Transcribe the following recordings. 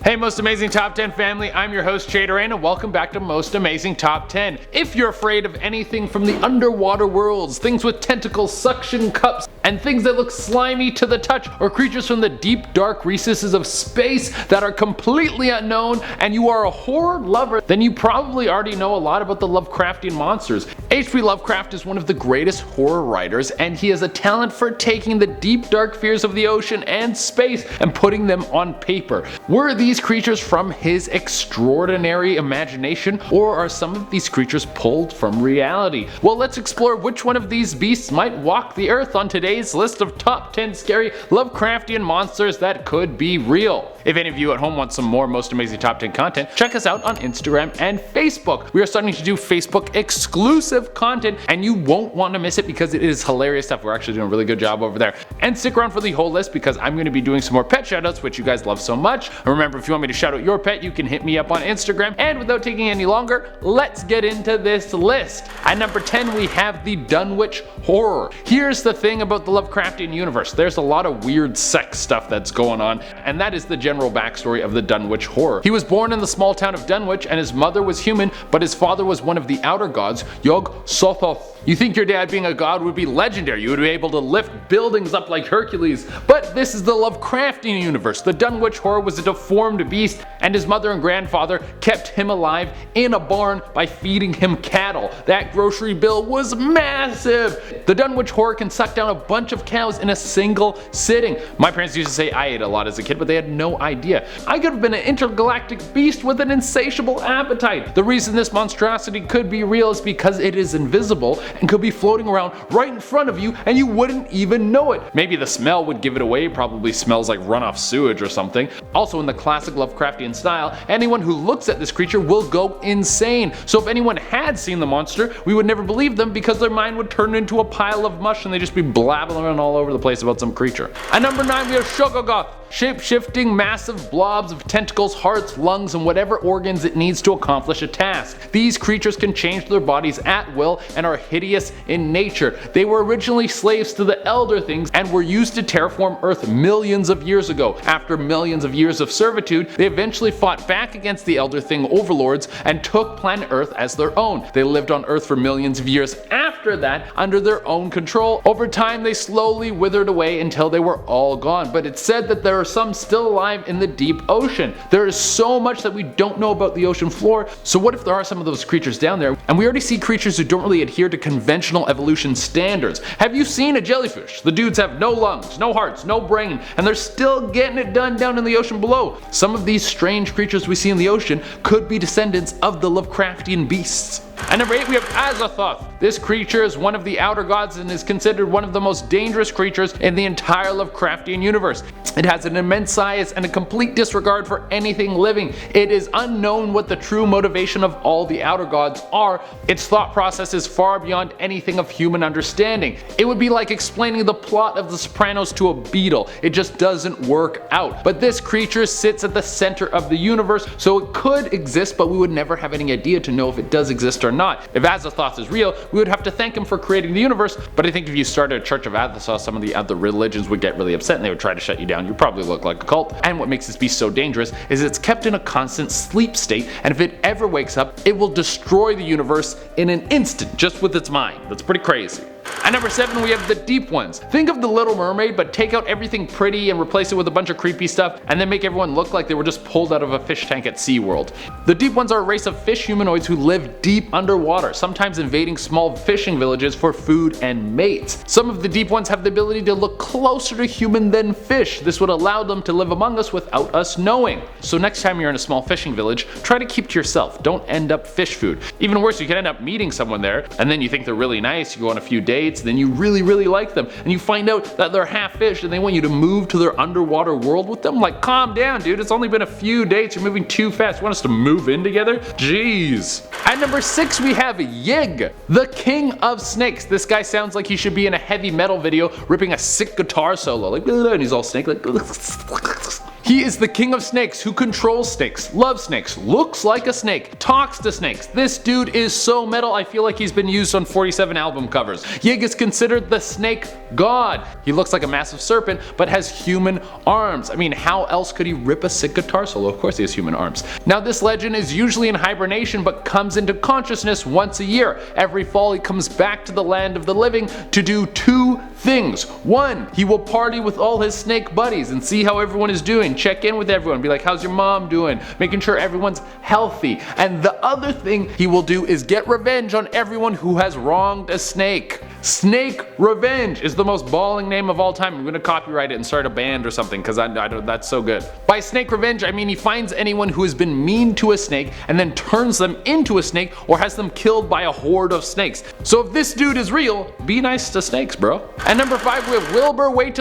Hey Most Amazing Top 10 family, I'm your host Shader and welcome back to Most Amazing Top 10. If you're afraid of anything from the underwater worlds, things with tentacles, suction cups, and things that look slimy to the touch, or creatures from the deep dark recesses of space that are completely unknown, and you are a horror lover, then you probably already know a lot about the Lovecraftian monsters. H.P. Lovecraft is one of the greatest horror writers, and he has a talent for taking the deep dark fears of the ocean and space and putting them on paper. Were these creatures from his extraordinary imagination, or are some of these creatures pulled from reality? Well, let's explore which one of these beasts might walk the earth on today's list of top 10 scary Lovecraftian monsters that could be real. If any of you at home want some more Most Amazing Top 10 content, check us out on Instagram and Facebook. We are starting to do Facebook exclusive content and you won't want to miss it because it is hilarious stuff. We're actually doing a really good job over there. And stick around for the whole list because I'm going to be doing some more pet shoutouts, which you guys love so much. And remember, if you want me to shout out your pet, you can hit me up on Instagram. And without taking any longer, let's get into this list. At number 10, we have the Dunwich Horror. Here's the thing about the Lovecraftian universe. There's a lot of weird sex stuff that's going on, and that is the general backstory of the Dunwich Horror. He was born in the small town of Dunwich, and his mother was human, but his father was one of the outer gods, Yog Sothoth. You think your dad being a god would be legendary, you would be able to lift buildings up like Hercules, but this is the Lovecraftian universe. The Dunwich Horror was a deformed beast, and his mother and grandfather kept him alive in a barn by feeding him cattle. That grocery bill was massive! The Dunwich Horror can suck down a bunch of cows in a single sitting. My parents used to say I ate a lot as a kid, but they had no idea. I could have been an intergalactic beast with an insatiable appetite. The reason this monstrosity could be real is because it is invisible and could be floating around right in front of you and you wouldn't even know it. Maybe the smell would give it away, probably smells like runoff sewage or something. Also, in the classic Lovecraftian style, anyone who looks at this creature will go insane. So if anyone had seen the monster, we would never believe them because their mind would turn into a pile of mush and they'd just be blabbing around all over the place about some creature. At number 9, we have Shoutouts. Shape-shifting massive blobs of tentacles, hearts, lungs, and whatever organs it needs to accomplish a task. These creatures can change their bodies at will and are hideous in nature. They were originally slaves to the Elder Things and were used to terraform Earth millions of years ago. After millions of years of servitude, they eventually fought back against the Elder Thing overlords and took planet Earth as their own. They lived on Earth for millions of years after that under their own control. Over time, they slowly withered away until they were all gone, but it's said that there are some still alive in the deep ocean. There is so much that we don't know about the ocean floor, so what if there are some of those creatures down there, and we already see creatures who don't really adhere to conventional evolution standards. Have you seen a jellyfish? The dudes have no lungs, no hearts, no brain, and they're still getting it done down in the ocean below. Some of these strange creatures we see in the ocean could be descendants of the Lovecraftian beasts. At number 8, we have Aslha Thoughts. This creature is one of the outer gods and is considered one of the most dangerous creatures in the entire Lovecraftian universe. It has an immense size and a complete disregard for anything living. It is unknown what the true motivation of all the outer gods are. Its thought process is far beyond anything of human understanding. It would be like explaining the plot of The Sopranos to a beetle. It just doesn't work out. But this creature sits at the center of the universe, so it could exist, but we would never have any idea to know if it does exist or not. If Aslha Thoughts is real, we would have to thank him for creating the universe, but I think if you started a Church of Aslha, some of the other religions would get really upset and they would try to shut you down. You probably look like a cult. And what makes this beast so dangerous is it's kept in a constant sleep state, and if it ever wakes up, it will destroy the universe in an instant just with its mind. That's pretty crazy. At number 7, we have the Deep Ones. Think of the Little Mermaid, but take out everything pretty and replace it with a bunch of creepy stuff, and then make everyone look like they were just pulled out of a fish tank at SeaWorld. The Deep Ones are a race of fish humanoids who live deep underwater, sometimes invading small fishing villages for food and mates. Some of the Deep Ones have the ability to look closer to human than fish. This would allow them to live among us without us knowing. So next time you're in a small fishing village, try to keep to yourself. Don't end up fish food. Even worse, you could end up meeting someone there, and then you think they're really nice, you go on a few dates, then you really like them, and you find out that they're half fish and they want you to move to their underwater world with them. Like, calm down, dude, it's only been a few dates, you're moving too fast, you want us to move in together? Jeez. At number 6, we have Yig, the king of snakes. This guy sounds like he should be in a heavy metal video ripping a sick guitar solo, like, and he's all snake like. He is the king of snakes who controls snakes, loves snakes, looks like a snake, talks to snakes. This dude is so metal, I feel like he's been used on 47 album covers. Yig is considered the snake god. He looks like a massive serpent, but has human arms. I mean, how else could he rip a sick guitar solo? Of course he has human arms. Now this legend is usually in hibernation, but comes into consciousness once a year. Every fall he comes back to the land of the living to do two things. One, he will party with all his snake buddies and see how everyone is doing, check in with everyone, be like, how's your mom doing, making sure everyone's healthy. And the other thing he will do is get revenge on everyone who has wronged a snake. Snake Revenge is the most balling name of all time. I'm gonna copyright it and start a band or something because I don't, that's so good. By Snake Revenge, I mean he finds anyone who has been mean to a snake and then turns them into a snake or has them killed by a horde of snakes. So if this dude is real, be nice to snakes, bro. At number 5 we have Wilbur Way.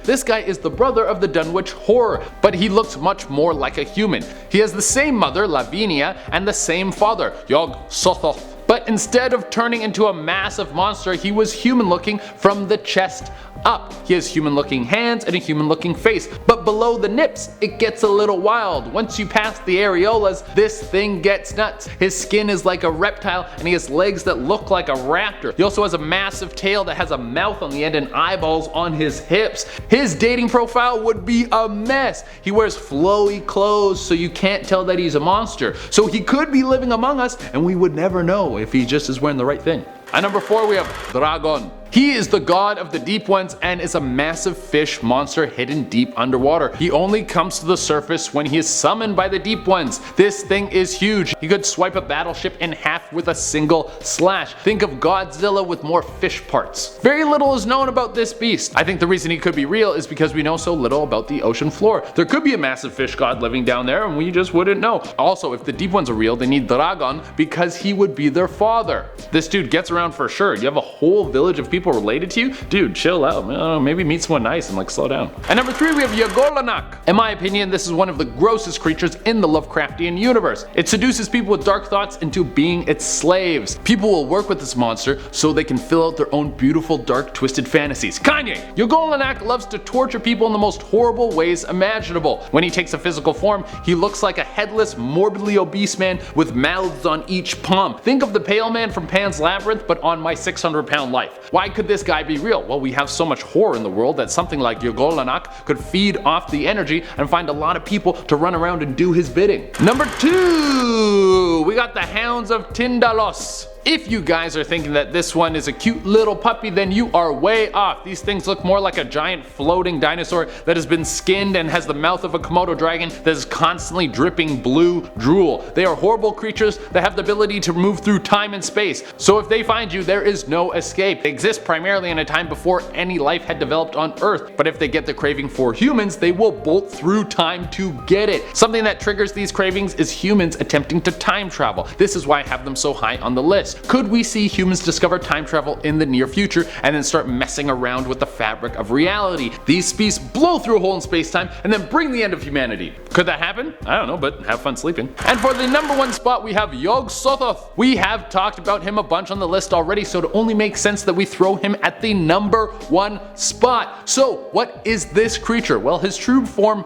This guy is the brother of the Dunwich Horror, but he looks much more like a human. He has the same mother, Lavinia, and the same father, Yog Sothoth. But instead of turning into a massive monster, he was human looking from the chest up. He has human looking hands and a human looking face, but below the nips it gets a little wild. Once you pass the areolas, this thing gets nuts. His skin is like a reptile and he has legs that look like a raptor. He also has a massive tail that has a mouth on the end and eyeballs on his hips. His dating profile would be a mess. He wears flowy clothes so you can't tell that he's a monster. So he could be living among us and we would never know if he just is wearing the right thing. At number 4 we have Dragon. He is the god of the deep ones and is a massive fish monster hidden deep underwater. He only comes to the surface when he is summoned by the deep ones. This thing is huge. He could swipe a battleship in half with a single slash. Think of Godzilla with more fish parts. Very little is known about this beast. I think the reason he could be real is because we know so little about the ocean floor. There could be a massive fish god living down there and we just wouldn't know. Also, if the deep ones are real, they need Dragon because he would be their father. This dude gets around for sure. You have a whole village of people related to you? Dude, chill out. Maybe meet someone nice and like slow down. At number 3 we have Yogolanak. In my opinion, this is one of the grossest creatures in the Lovecraftian universe. It seduces people with dark thoughts into being its slaves. People will work with this monster so they can fill out their own beautiful, dark, twisted fantasies. Kanye! Yogolanak loves to torture people in the most horrible ways imaginable. When he takes a physical form, he looks like a headless, morbidly obese man with mouths on each palm. Think of the pale man from Pan's Labyrinth, but on my 600-pound life. Why could this guy be real? Well, we have so much horror in the world that something like Yogolanak could feed off the energy and find a lot of people to run around and do his bidding. Number 2, we got the Hounds of Tindal. If you guys are thinking that this one is a cute little puppy, then you are way off. These things look more like a giant floating dinosaur that has been skinned and has the mouth of a Komodo dragon that is constantly dripping blue drool. They are horrible creatures that have the ability to move through time and space. So if they find you, there is no escape. They exist primarily in a time before any life had developed on Earth. But if they get the craving for humans, they will bolt through time to get it. Something that triggers these cravings is humans attempting to time travel. This is why I have them so high on the list. Could we see humans discover time travel in the near future and then start messing around with the fabric of reality? These species blow through a hole in space-time and then bring the end of humanity. Could that happen? I don't know, but have fun sleeping. And for the number 1 spot we have Yog Sothoth. We have talked about him a bunch on the list already, so it only makes sense that we throw him at the number 1 spot. So what is this creature? Well, his true form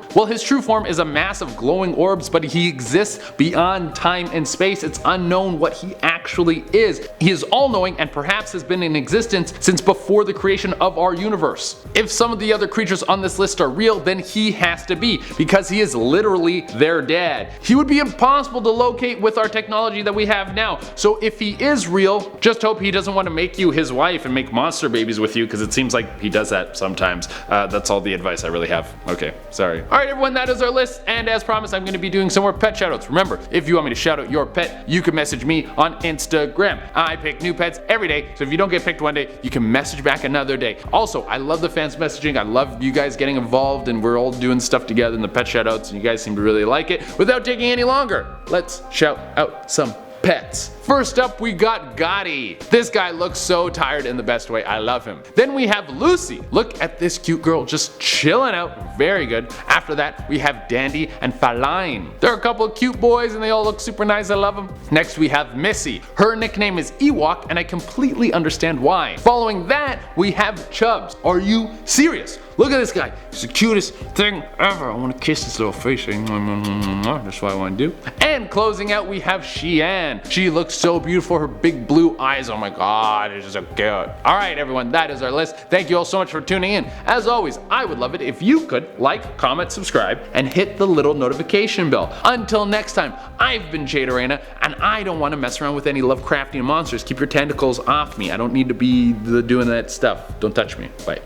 is a mass of glowing orbs, but he exists beyond time and space. It's unknown what he actually is. He is all-knowing and perhaps has been in existence since before the creation of our universe. If some of the other creatures on this list are real, then he has to be, because he is literally their dad. He would be impossible to locate with our technology that we have now. So if he is real, just hope he doesn't want to make you his wife and make monster babies with you, because it seems like he does that sometimes. That's all the advice I really have. Okay, sorry. Alright everyone, that is our list, and as promised I'm going to be doing some more pet shoutouts. Remember, if you want me to shout out your pet, you can message me on Instagram. I pick new pets every day, so if you don't get picked one day, you can message back another day. Also, I love the fans messaging. I love you guys getting involved, and we're all doing stuff together in the pet shoutouts, and you guys seem to really like it. Without taking any longer, let's shout out some pets. First up, we got Gotti. This guy looks so tired in the best way. I love him. Then we have Lucy. Look at this cute girl just chilling out. Very good. After that, we have Dandy and Faline. They're a couple of cute boys and they all look super nice. I love them. Next, we have Missy. Her nickname is Ewok and I completely understand why. Following that, we have Chubbs. Are you serious? Look at this guy. He's the cutest thing ever. I want to kiss his little face. That's what I want to do. And closing out, we have Xian. She looks so beautiful. Her big blue eyes. Oh my god, it's just so cute. Alright everyone, that is our list. Thank you all so much for tuning in. As always, I would love it if you could like, comment, subscribe, and hit the little notification bell. Until next time, I've been Chaderena, and I don't want to mess around with any Lovecraftian monsters. Keep your tentacles off me. I don't need to be doing that stuff. Don't touch me. Bye.